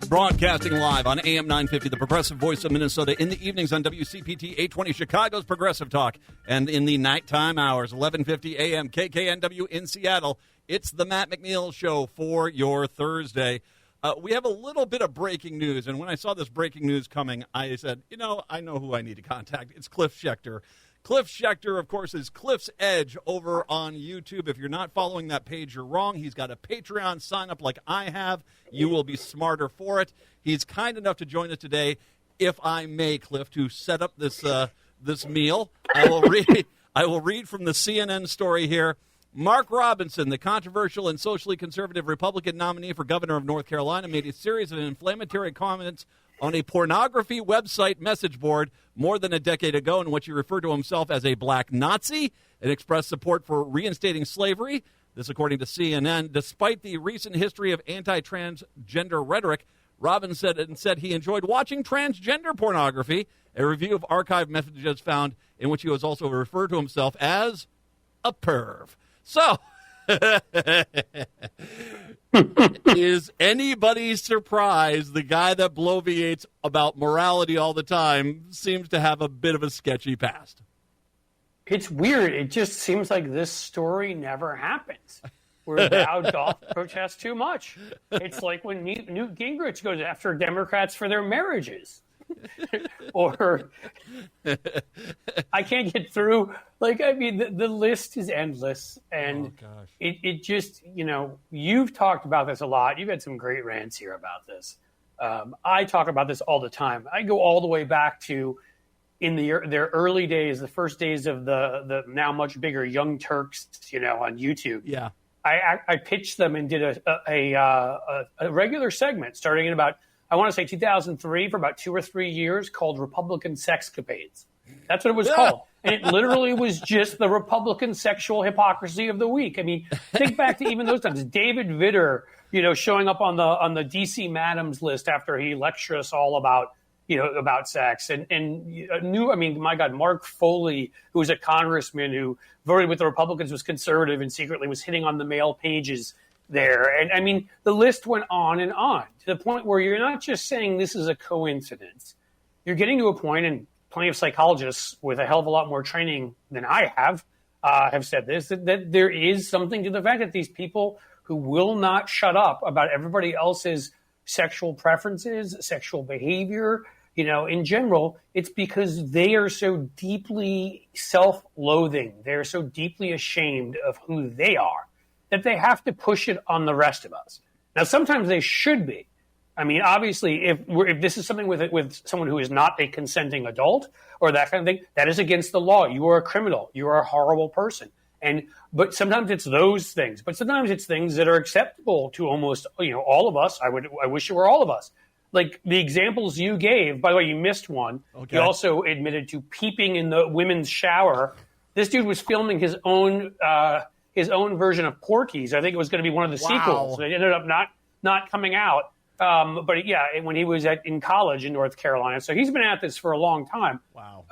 Broadcasting live on AM 950, the progressive voice of Minnesota, in the evenings on WCPT 820, Chicago's Progressive Talk, and in the nighttime hours, 1150 AM, KKNW in Seattle. It's the Matt McNeil Show for your Thursday. We have a little bit of breaking news, and when I saw this breaking news coming, I said, I know who I need to contact. It's Cliff Schecter. Cliff Schecter, of course, is Cliff's Edge over on YouTube. If you're not following that page, you're wrong. He's got a Patreon sign-up like I have. You will be smarter for it. He's kind enough to join us today, if I may, Cliff, to set up this this meal. I will read from the CNN story here. Mark Robinson, the controversial and socially conservative Republican nominee for governor of North Carolina, made a series of inflammatory comments on a pornography website message board more than a decade ago, in which he referred to himself as a black Nazi and expressed support for reinstating slavery. This, according to CNN. Despite the recent history of anti-transgender rhetoric, Robinson said he enjoyed watching transgender pornography. A review of archived messages found in which he was also referred to himself as a perv. So, is anybody surprised the guy that bloviates about morality all the time seems to have a bit of a sketchy past? It's weird. It just seems like this story never happens, where thou doth protest too much. It's like when Newt Gingrich goes after Democrats for their marriages. Or I can't get through. The list is endless. And it just, you've talked about this a lot. You've had some great rants here about this. I talk about this all the time. I go all the way back to in their early days, the first days of the now much bigger Young Turks, on YouTube. Yeah. I pitched them and did a regular segment starting in about, I want to say 2003, for about 2 or 3 years, called Republican Sexcapades. That's what it was called. And it literally was just the Republican sexual hypocrisy of the week. I mean, think back to even those times. David Vitter, showing up on the DC Madams list after he lectured us all about sex. My God, Mark Foley, who was a congressman who voted with the Republicans, was conservative and secretly was hitting on the male pages there. And the list went on and on to the point where you're not just saying this is a coincidence. You're getting to a point, and plenty of psychologists with a hell of a lot more training than I have said this, that there is something to the fact that these people who will not shut up about everybody else's sexual preferences, sexual behavior, in general, it's because they are so deeply self-loathing. They're so deeply ashamed of who they are that they have to push it on the rest of us. Now, sometimes they should be. Obviously, if this is something with someone who is not a consenting adult or that kind of thing, that is against the law. You are a criminal. You are a horrible person. But sometimes it's those things. But sometimes it's things that are acceptable to almost all of us. I wish it were all of us. Like the examples you gave. By the way, you missed one. Okay. He also admitted to peeping in the women's shower. This dude was filming his own version of Porky's. I think it was going to be one of the sequels. It ended up not coming out. But yeah, when he was in college in North Carolina. So he's been at this for a long time. Wow.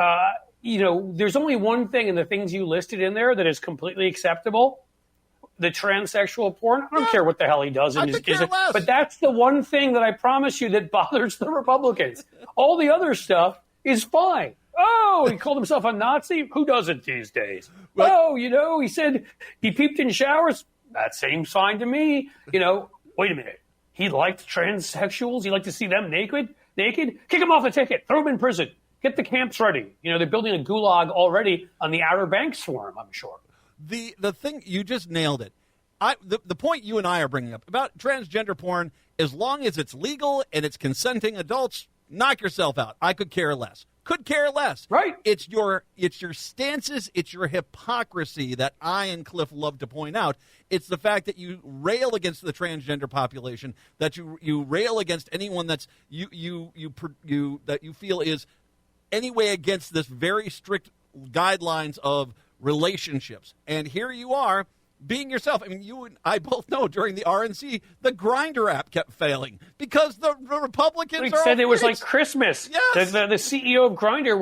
There's only one thing in the things you listed in there that is completely acceptable. The transsexual porn. I don't care what the hell he does. But that's the one thing that I promise you that bothers the Republicans. All the other stuff is fine. Oh, he called himself a Nazi? Who doesn't these days? Right. Oh, he said he peeped in showers. That seems fine to me. Wait a minute. He liked transsexuals? He liked to see them naked? Kick him off the ticket. Throw him in prison. Get the camps ready. They're building a gulag already on the Outer Banks for him, I'm sure. The thing, you just nailed it. The point you and I are bringing up about transgender porn, as long as it's legal and it's consenting adults, knock yourself out. I could care less. Right. It's your stances, it's your hypocrisy that I and Cliff love to point out. It's the fact that you rail against the transgender population, that you rail against anyone that's you that you feel is anyway against this very strict guidelines of relationships. And here you are being yourself. You and I both know during the RNC, the Grindr app kept failing because the Republicans said it was like Christmas. Yes. The CEO of Grindr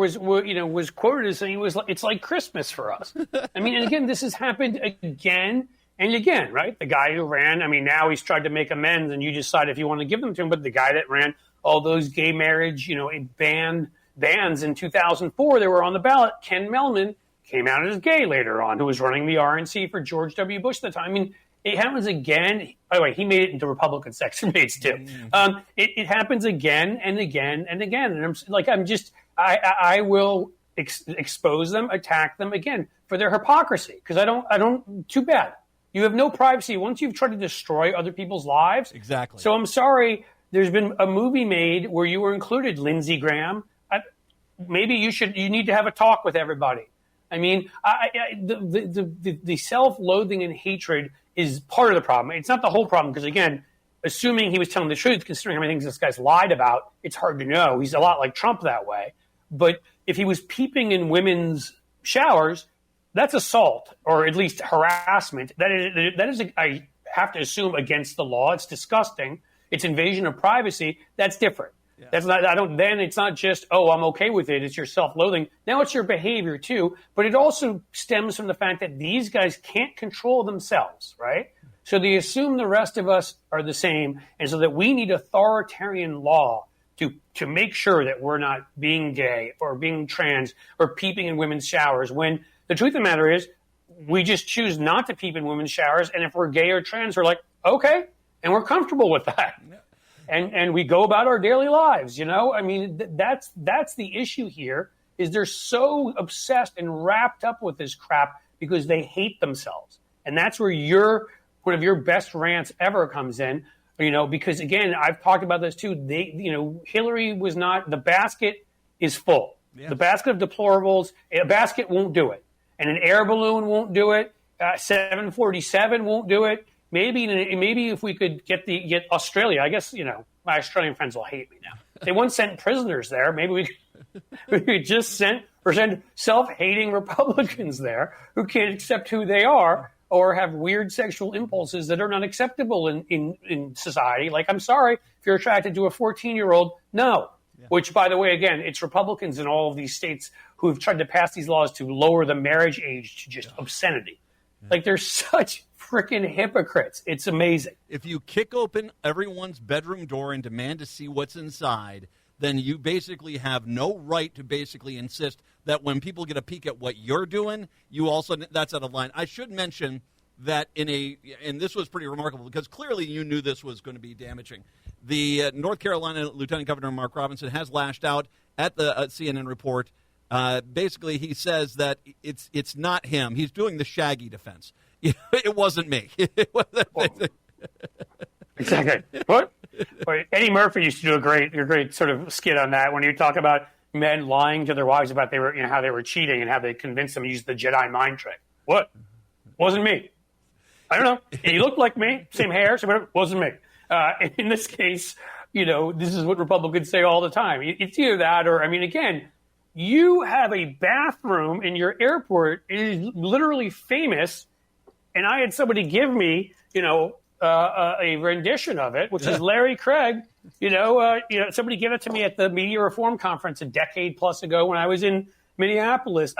was quoted as saying it's like Christmas for us. And again, this has happened again And again, right, the guy who ran, I mean, now he's tried to make amends, and you decide if you want to give them to him. But the guy that ran all those gay marriage, bans in 2004 that were on the ballot, Ken Mellman, came out as gay later on, who was running the RNC for George W. Bush at the time. I mean, it happens again. By the way, he made it into Republican section mates too. It happens again and again and again. And I will expose them, attack them again for their hypocrisy, because I don't. Too bad. You have no privacy once you've tried to destroy other people's lives. Exactly. So I'm sorry. There's been a movie made where you were included, Lindsey Graham. Maybe you need to have a talk with everybody. I mean, the self-loathing and hatred is part of the problem. It's not the whole problem, because, again, assuming he was telling the truth, considering how many things this guy's lied about, it's hard to know. He's a lot like Trump that way. But if he was peeping in women's showers, that's assault, or at least harassment. That is, I have to assume, against the law. It's disgusting. It's invasion of privacy. That's different. Yeah. That's not. Then it's not just, oh, I'm okay with it. It's your self-loathing. Now it's your behavior too. But it also stems from the fact that these guys can't control themselves, right? So they assume the rest of us are the same, and so that we need authoritarian law to make sure that we're not being gay or being trans or peeping in women's showers. When the truth of the matter is, we just choose not to peep in women's showers, and if we're gay or trans, we're like, okay, and we're comfortable with that. Yeah. And we go about our daily lives, I mean, that's the issue here, is they're so obsessed and wrapped up with this crap because they hate themselves. And that's where one of your best rants ever comes in, because, again, I've talked about this too. Hillary was not, the basket is full. Yeah. The basket of deplorables, a basket won't do it. And an air balloon won't do it. 747 won't do it. Maybe if we could get Australia, I guess, my Australian friends will hate me now. They once sent prisoners there. Maybe we could just send self-hating Republicans there who can't accept who they are or have weird sexual impulses that are not acceptable in society. Like, I'm sorry, if you're attracted to a 14-year-old, no. Yeah. Which, by the way, again, it's Republicans in all of these states who have tried to pass these laws to lower the marriage age to just obscenity. Yeah. Like, they're such freaking hypocrites. It's amazing. If you kick open everyone's bedroom door and demand to see what's inside, then you basically have no right to basically insist that when people get a peek at what you're doing, that's out of line. I should mention that and this was pretty remarkable because clearly you knew this was going to be damaging. The North Carolina Lieutenant Governor Mark Robinson has lashed out at the CNN report. Basically, he says that it's not him. He's doing the Shaggy defense. It wasn't me. Exactly. What? Eddie Murphy used to do a great sort of skit on that when you talk about men lying to their wives about how they were cheating and how they convinced them to use the Jedi mind trick. What? Wasn't me. I don't know. He looked like me, same hair, same whatever. Wasn't me. In this case, this is what Republicans say all the time. It's either that or, again, you have a bathroom in your airport. It is literally famous. And I had somebody give me, a rendition of it, which is Larry Craig. Somebody gave it to me at the Media Reform Conference a decade plus ago when I was in Minneapolis.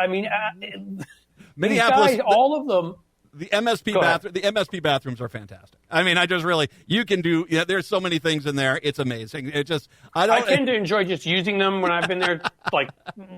Minneapolis, these guys, all of them. The MSP bathrooms are fantastic. You can do. There's so many things in there. It's amazing. I tend to enjoy just using them when I've been there, like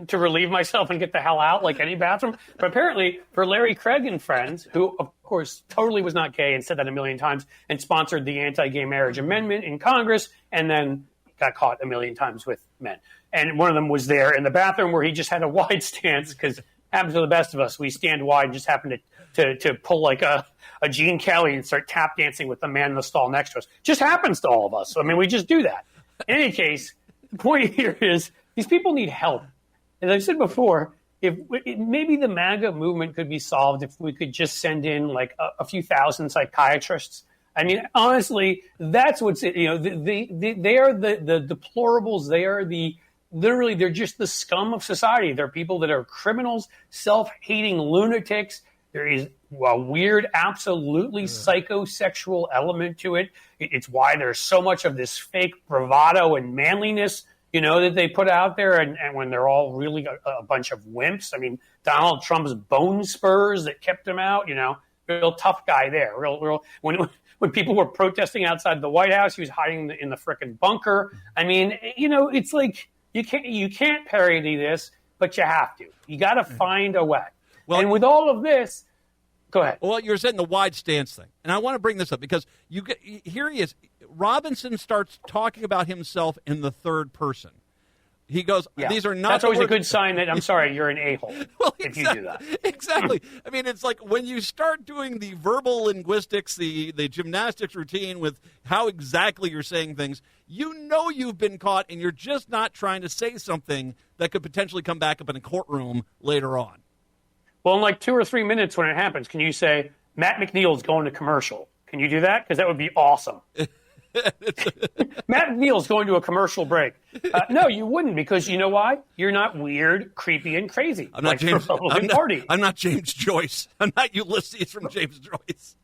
to relieve myself and get the hell out, like any bathroom. But apparently, for Larry Craig and friends, who of course totally was not gay and said that a million times and sponsored the anti-gay marriage amendment in Congress, and then got caught a million times with men. And one of them was there in the bathroom where he just had a wide stance because happens to the best of us. We stand wide and just happen to pull like a Gene Kelly and start tap dancing with the man in the stall next to us. Just happens to all of us. We just do that. In any case, the point here is these people need help. As I've said before, maybe the MAGA movement could be solved if we could just send in like a few thousand psychiatrists. Honestly, that's what's they are the deplorables. They are they're just the scum of society. They're people that are criminals, self-hating lunatics. There is a weird, absolutely psychosexual element to it. It's why there's so much of this fake bravado and manliness, that they put out there. And when they're all really a bunch of wimps. Donald Trump's bone spurs that kept him out, real tough guy there. Real. When people were protesting outside the White House, he was hiding in the frickin' bunker. I mean, it's like you can't parody this, but you have to. You got to find a way. Well, and with all of this, go ahead. Well, you're saying the wide stance thing, and I want to bring this up because here he is. Robinson starts talking about himself in the third person. He goes, these are not... That's always a good sign that, I'm sorry, you're an a-hole if you do that. Exactly. I mean, it's like when you start doing the verbal linguistics, the gymnastics routine with how exactly you're saying things, you've been caught and you're just not trying to say something that could potentially come back up in a courtroom later on. Well, in like 2 or 3 minutes when it happens, can you say, Matt McNeil's going to commercial? Can you do that? Because that would be awesome. Matt McNeil's going to a commercial break. No, you wouldn't, because you know why? You're not weird, creepy, and crazy. I'm not James. I'm not James Joyce. I'm not Ulysses from James Joyce.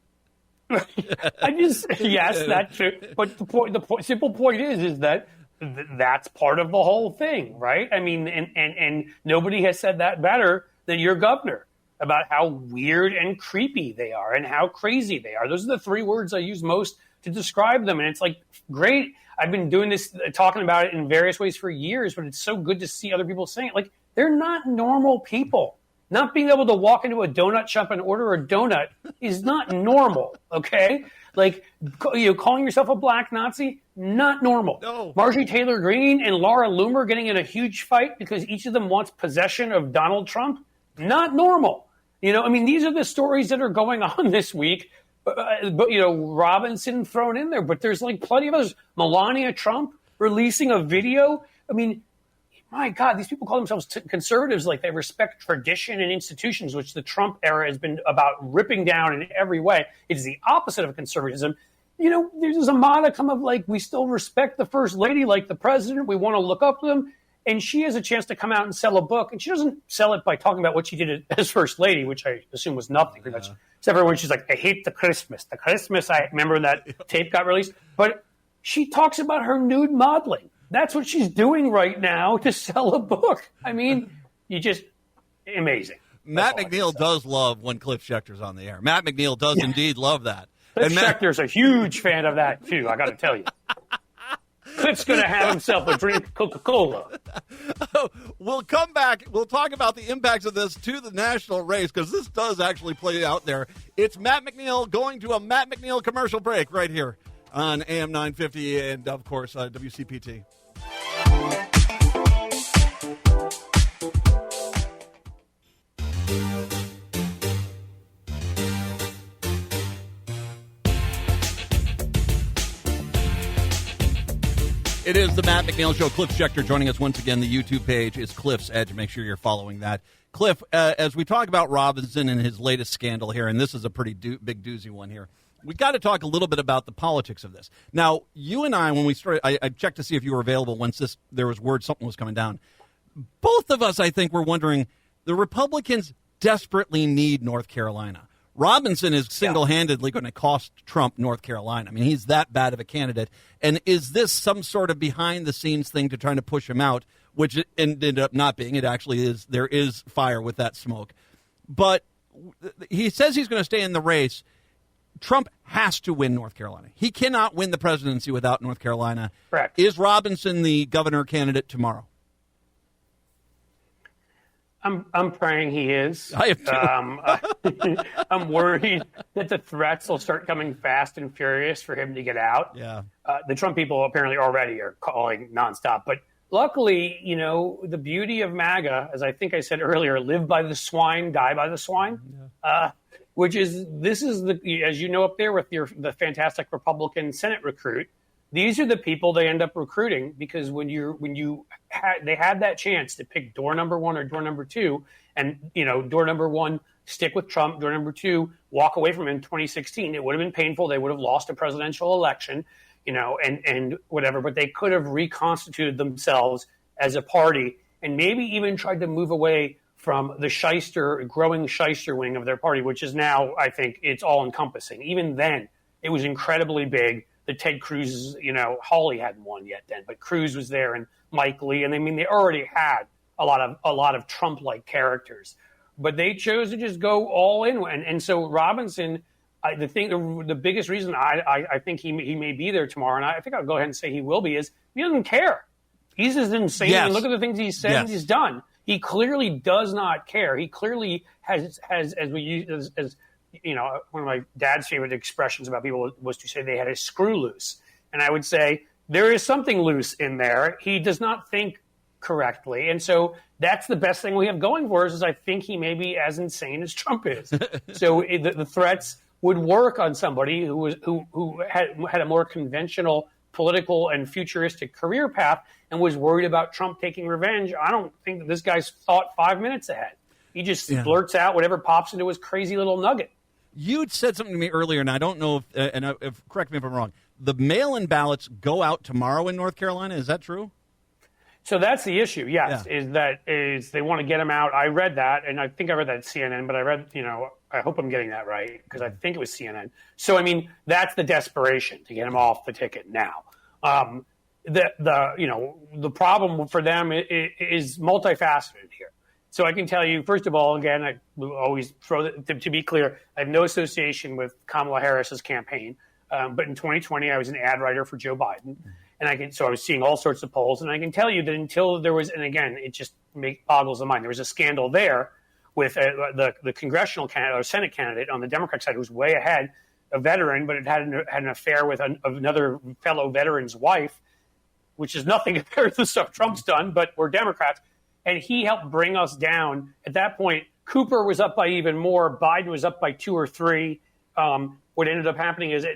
Yes, that's true. But the simple point is that that's part of the whole thing, right? I mean, and nobody has said that better than your governor about how weird and creepy they are and how crazy they are. Those are the 3 words I use most to describe them. And it's like, great. I've been doing this, talking about it in various ways for years, but it's so good to see other people saying it. Like, they're not normal people. Not being able to walk into a donut shop and order a donut is not normal, okay? Like, calling yourself a black Nazi, not normal. No. Marjorie Taylor Greene and Laura Loomer getting in a huge fight because each of them wants possession of Donald Trump, not normal. I mean, these are the stories that are going on this week. But Robinson thrown in there, but there's like plenty of others. Melania Trump releasing a video. I mean, my God, these people call themselves conservatives, like they respect tradition and institutions, which the Trump era has been about ripping down in every way. It's the opposite of conservatism. There's a modicum of like, we still respect the first lady like the president. We want to look up to them. And she has a chance to come out and sell a book. And she doesn't sell it by talking about what she did as first lady, which I assume was nothing pretty much. Except for when she's like, I hate the Christmas. The Christmas, I remember that tape got released. But she talks about her nude modeling. That's what she's doing right now to sell a book. I mean, amazing. Matt McNeil does love when Cliff Schecter's on the air. Matt McNeil does indeed love that. Cliff Schecter's a huge fan of that, too, I got to tell you. Cliff's going to have himself a drink of Coca-Cola. We'll come back. We'll talk about the impacts of this to the national race, because this does actually play out there. It's Matt McNeil going to a Matt McNeil commercial break right here on AM 950 and, of course, WCPT. It is the Matt McNeil Show. Cliff Schecter joining us once again. The YouTube page is Cliff's Edge. Make sure you're following that. Cliff, as we talk about Robinson and his latest scandal here, and this is a pretty big doozy one here, we got to talk a little bit about the politics of this. Now, you and I, when we started, I checked to see if you were available once there was word something was coming down. Both of us, I think, were wondering, the Republicans desperately need North Carolina. Robinson is single-handedly going to cost Trump North Carolina. I mean, he's that bad of a candidate. And is this some sort of behind-the-scenes thing to try to push him out, which it ended up not being? It actually is. There is fire with that smoke. But he says he's going to stay in the race. Trump has to win North Carolina. He cannot win the presidency without North Carolina. Correct. Is Robinson the governor candidate tomorrow? I'm praying he is. I am too. I'm worried that the threats will start coming fast and furious for him to get out. Yeah. The Trump people apparently already are calling nonstop. But luckily, the beauty of MAGA, as I think I said earlier, live by the swine, die by the swine. Yeah. This is as you know up there with the fantastic Republican Senate recruit. These are the people they end up recruiting, because they had that chance to pick door number 1 or door number 2, and door number 1 stick with Trump, door number 2 walk away from him in 2016. It would have been painful. They would have lost a presidential election, and whatever. But they could have reconstituted themselves as a party, and maybe even tried to move away from the growing shyster wing of their party, which is now, I think, it's all encompassing. Even then, it was incredibly big. The Ted Cruz, Hawley hadn't won yet then, but Cruz was there, and Mike Lee, and they already had a lot of Trump-like characters. but they chose to just go all in. And so Robinson, the biggest reason I think he may be there tomorrow, and I think I'll go ahead and say he will be, is he doesn't care. He's just insane. Yes. I mean, look at the things he's said and he's done. He clearly does not care. He clearly has as you know, one of my dad's favorite expressions about people was to say they had a screw loose. And I would say there is something loose in there. He does not think correctly. And so that's the best thing we have going for us, is I think he may be as insane as Trump is. So the threats would work on somebody who had a more conventional political and futuristic career path and was worried about Trump taking revenge. I don't think that this guy's thought 5 minutes ahead. He just blurts out whatever pops into his crazy little nugget. You'd said something to me earlier, and I don't know if correct me if I'm wrong. The mail-in ballots go out tomorrow in North Carolina. Is that true? So that's the issue, yes, is they want to get them out. I read that, and I think I read that at CNN, but I read, I hope I'm getting that right, because I think it was CNN. So, I mean, that's the desperation to get them off the ticket now. The problem for them is multifaceted here. So I can tell you, first of all, again, I will always throw to be clear, I have no association with Kamala Harris's campaign. But in 2020, I was an ad writer for Joe Biden. And so I was seeing all sorts of polls. And I can tell you that until there was, and again, it just boggles the mind. There was a scandal there with the congressional candidate or Senate candidate on the Democrat side who was way ahead, a veteran, but it had an affair with another fellow veteran's wife, which is nothing compared to the stuff Trump's done, but we're Democrats. And he helped bring us down. At that point, Cooper was up by even more. Biden was up by 2 or 3. What ended up happening is,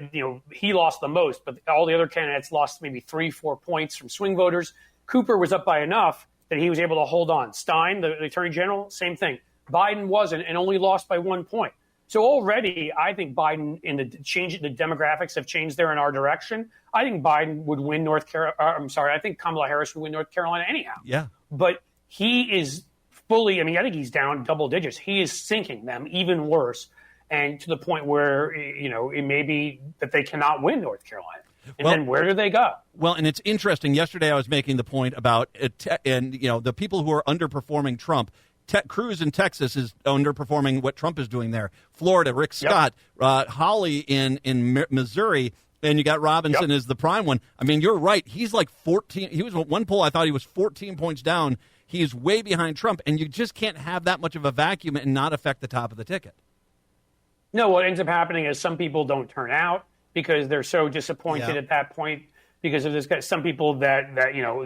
he lost the most, but all the other candidates lost maybe 3-4 points from swing voters. Cooper was up by enough that he was able to hold on. Stein, the attorney general, same thing. Biden wasn't, and only lost by 1 point. So already, I think Biden the demographics have changed there in our direction. I think Biden would win North Carolina. I think Kamala Harris would win North Carolina anyhow. Yeah. But he is fully, I think he's down double digits. He is sinking them even worse. And to the point where, it may be that they cannot win North Carolina. And then where do they go? Well, and it's interesting. Yesterday I was making the point about the people who are underperforming Trump. Cruz in Texas is underperforming what Trump is doing there. Florida, Rick Scott, Hawley in Missouri, and you got Robinson as the prime one. I mean, you're right. He's like 14. He was one poll I thought he was 14 points down. He's way behind Trump, and you just can't have that much of a vacuum and not affect the top of the ticket. No, what ends up happening is some people don't turn out because they're so disappointed at that point because of this guy. Some people that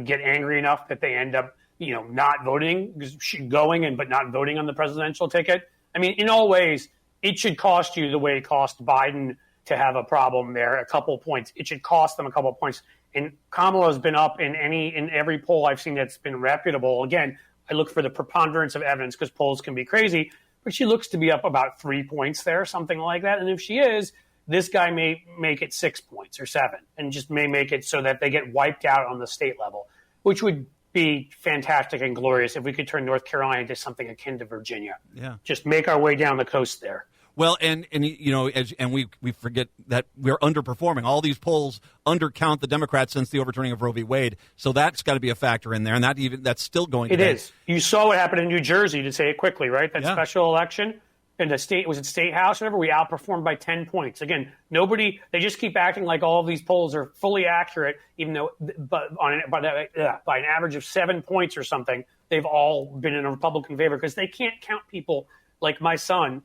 get angry enough that they end up not voting, but not voting on the presidential ticket. I mean, in all ways, it should cost you the way it cost Biden to have a problem there, a couple points. It should cost them a couple points. And Kamala's been up in every poll I've seen that's been reputable. Again, I look for the preponderance of evidence because polls can be crazy. But she looks to be up about 3 points there, something like that. And if she is, this guy may make it 6 points or 7 and just may make it so that they get wiped out on the state level, which would be fantastic and glorious if we could turn North Carolina into something akin to Virginia. Yeah. Just make our way down the coast there. Well, and we forget that we're underperforming. All these polls undercount the Democrats since the overturning of Roe v. Wade. So that's got to be a factor in there, and that's still going. It is. You saw what happened in New Jersey, to say it quickly, right? That special election in the state, was it State House or whatever? We outperformed by 10 points. Again, they just keep acting like all of these polls are fully accurate, even though by an average of 7 points or something, they've all been in a Republican favor because they can't count people like my son,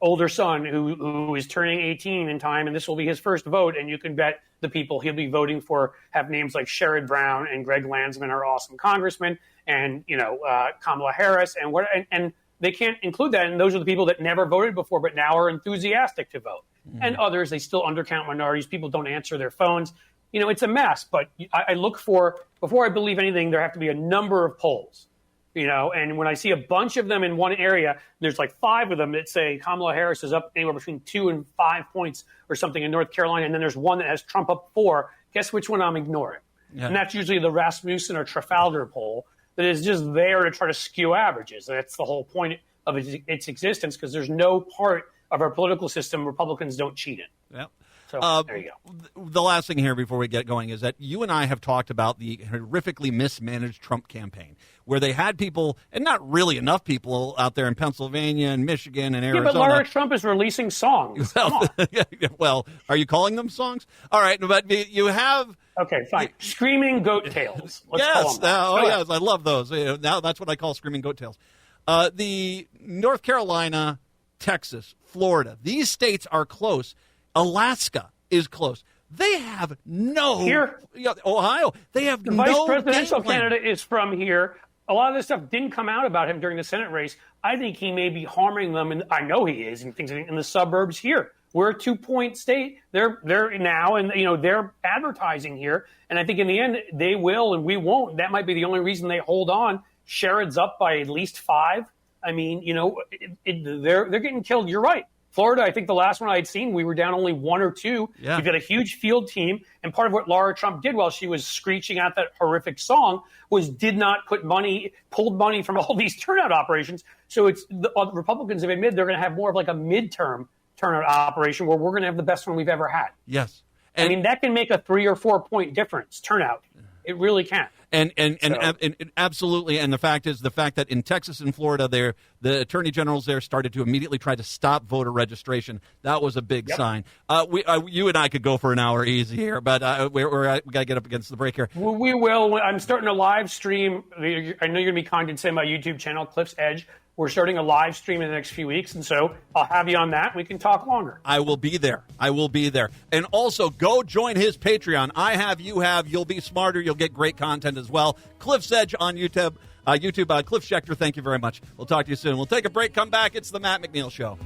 older son, who is turning 18 in time, and this will be his first vote, and you can bet the people he'll be voting for have names like Sherrod Brown and Greg Landsman are awesome congressmen, and Kamala Harris, and they can't include that, and those are the people that never voted before but now are enthusiastic to vote. And others, they still undercount minorities. People don't answer their phones. It's a mess, but I look for, before I believe anything, there have to be a number of polls. And when I see a bunch of them in one area, there's like 5 of them that say Kamala Harris is up anywhere between 2 and 5 points or something in North Carolina, and then there's one that has Trump up 4. Guess which one I'm ignoring? Yeah. And that's usually the Rasmussen or Trafalgar poll that is just there to try to skew averages. That's the whole point of its existence, because there's no part of our political system Republicans don't cheat in. Yeah. So there you go. The last thing here before we get going is that you and I have talked about the horrifically mismanaged Trump campaign, where they had people, and not really enough people, out there in Pennsylvania and Michigan and Arizona. Yeah, but Laura Trump is releasing songs. Well, are you calling them songs? All right, but you have... Okay, fine. Screaming goat tails. Let's call them that. Yes, I love those. Now that's what I call screaming goat tails. The North Carolina, Texas, Florida, these states are close. Alaska is close. They have no... Here. Ohio. They have the no... vice presidential candidate is from here. A lot of this stuff didn't come out about him during the Senate race. I think he may be harming them, and I know he is, and things in the suburbs here. We're a 2-point state. They're now, and they're advertising here. And I think in the end they will, and we won't. That might be the only reason they hold on. Sherrod's up by at least 5. I mean, they're getting killed. You're right. Florida, I think the last one I had seen, we were down only 1 or 2. Yeah. We've got a huge field team, and part of what Laura Trump did while she was screeching out that horrific song was pulled money from all these turnout operations. So the Republicans have admitted they're going to have more of like a midterm turnout operation where we're going to have the best one we've ever had. Yes. I mean, that can make a 3 or 4 point difference, turnout. It really can. And absolutely. And the fact that in Texas and Florida, the attorney generals there started to immediately try to stop voter registration. That was a big sign. You and I could go for an hour easy here, but we got to get up against the break here. Well, we will. I'm starting a live stream. I know you're going to be content my YouTube channel, Cliff's Edge. We're starting a live stream in the next few weeks, and so I'll have you on that. We can talk longer. I will be there. And also, go join his Patreon. I have, you have, you'll be smarter. You'll get great content as well. Cliff's Edge on YouTube. Cliff Schecter, thank you very much. We'll talk to you soon. We'll take a break, come back. It's the Matt McNeil Show.